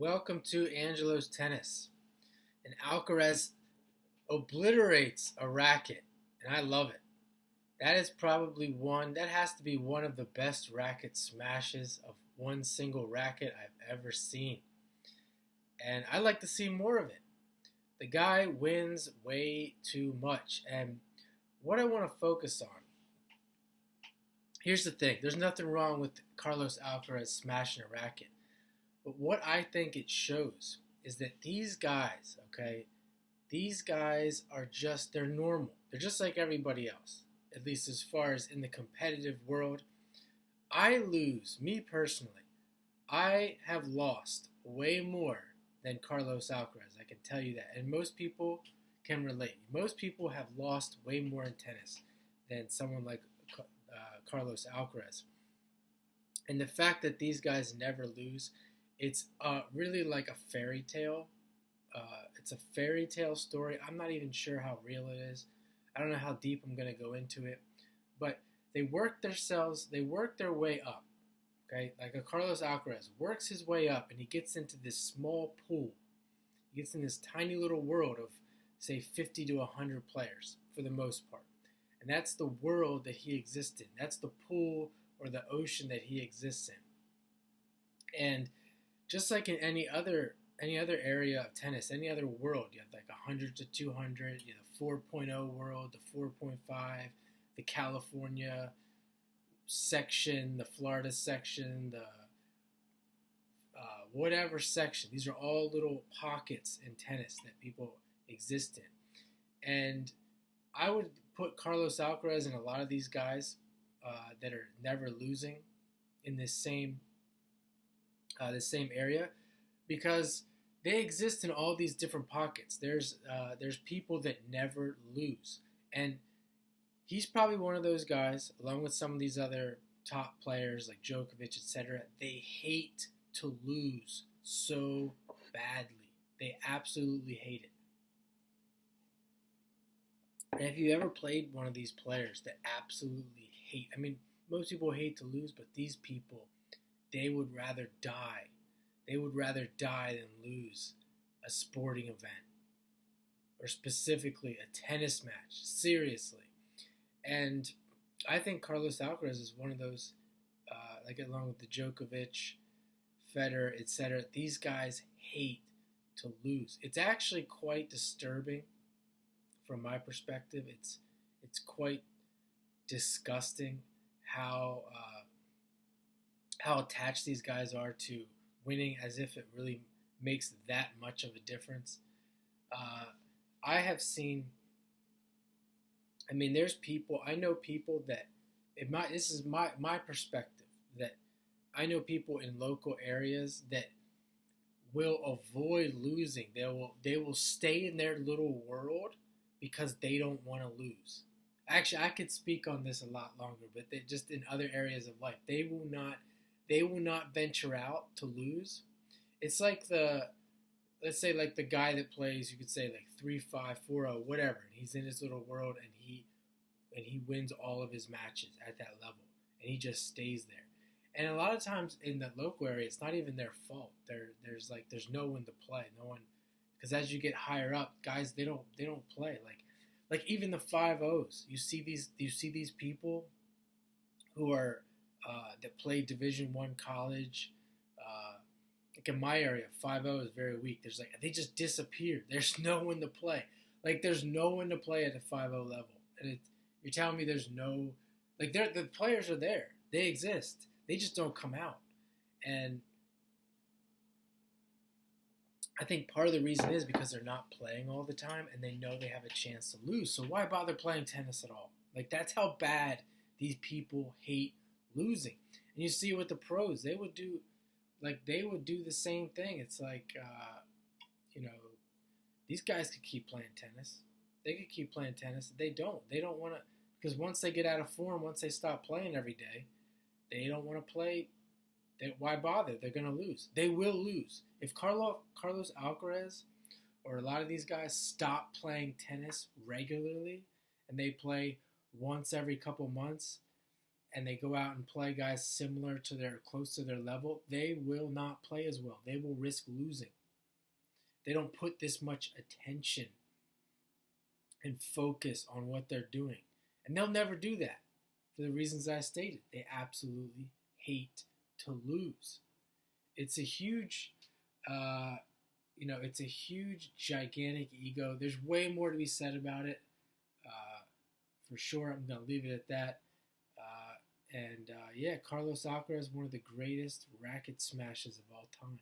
Welcome to Angelo's Tennis. And Alcaraz obliterates a racket, and I love it. That has to be one of the best racket smashes of one single racket I've ever seen. And I like to see more of it. The guy wins way too much. And what I want to focus on, here's the thing, there's nothing wrong with Carlos Alcaraz smashing a racket. But what I think it shows is that these guys, okay, these guys they're normal. They're just like everybody else, at least as far as in the competitive world. I lose, me personally, I have lost way more than Carlos Alcaraz. I can tell you that. And most people can relate. Most people have lost way more in tennis than someone like Carlos Alcaraz. And the fact that these guys never lose, it's really like a fairy tale. It's a fairy tale story. I'm not even sure how real it is. I don't know how deep I'm going to go into it. But they work their way up. Okay, like a Carlos Alcaraz works his way up and he gets into this small pool. He gets in this tiny little world of, say, 50 to 100 players for the most part. And that's the world that he exists in. That's the pool or the ocean that he exists in. And just like in any other area of tennis, any other world, you have like 100 to 200, you have the 4.0 world, the 4.5, the California section, the Florida section, the whatever section. These are all little pockets in tennis that people exist in. And I would put Carlos Alcaraz and a lot of these guys that are never losing in this same area, because they exist in all these different pockets. There's people that never lose, and he's probably one of those guys, along with some of these other top players like Djokovic, etc. They hate to lose so badly. They absolutely hate it. And if you ever played one of these players that absolutely hate, I mean, most people hate to lose, but these people, they would rather die. They would rather die than lose a sporting event, or specifically a tennis match. Seriously. And I think Carlos Alcaraz is one of those, like along with the Djokovic, Federer, etc. These guys hate to lose. It's actually quite disturbing from my perspective. It's quite disgusting how attached these guys are to winning, as if it really makes that much of a difference. I have seen. I mean, I know people that, this is my perspective, that I know people in local areas that will avoid losing. They will stay in their little world because they don't want to lose. Actually, I could speak on this a lot longer, but just in other areas of life, they will not venture out to lose. It's like let's say like the guy that plays, you could say like 3-5, 4-0, whatever, and he's in his little world and he wins all of his matches at that level, and he just stays there. And a lot of times in the local area, it's not even their fault. There's no one to play, no one, because as you get higher up, guys, they don't play like even the 5-0s. You see these people who are that play Division I college. Like in my area, 5-0 is very weak. They just disappeared. There's no one to play. Like there's no one to play at the 5-0 level, and you're telling me there's no, like, the players are there. They exist. They just don't come out. And I think part of the reason is because they're not playing all the time and they know they have a chance to lose. So why bother playing tennis at all? Like, that's how bad these people hate losing. And you see with the pros, they would do the same thing. It's like, these guys could keep playing tennis. They could keep playing tennis. They don't. They don't want to, because once they get out of form, once they stop playing every day, they don't want to play. Why bother? They're going to lose. They will lose. If Carlos Alcaraz or a lot of these guys stop playing tennis regularly and they play once every couple months, and they go out and play guys similar to close to their level, they will not play as well. They will risk losing. They don't put this much attention and focus on what they're doing. And they'll never do that for the reasons I stated. They absolutely hate to lose. It's a huge, it's a huge, gigantic ego. There's way more to be said about it. For sure, I'm going to leave it at that. Carlos Alcaraz is one of the greatest racket smashes of all time.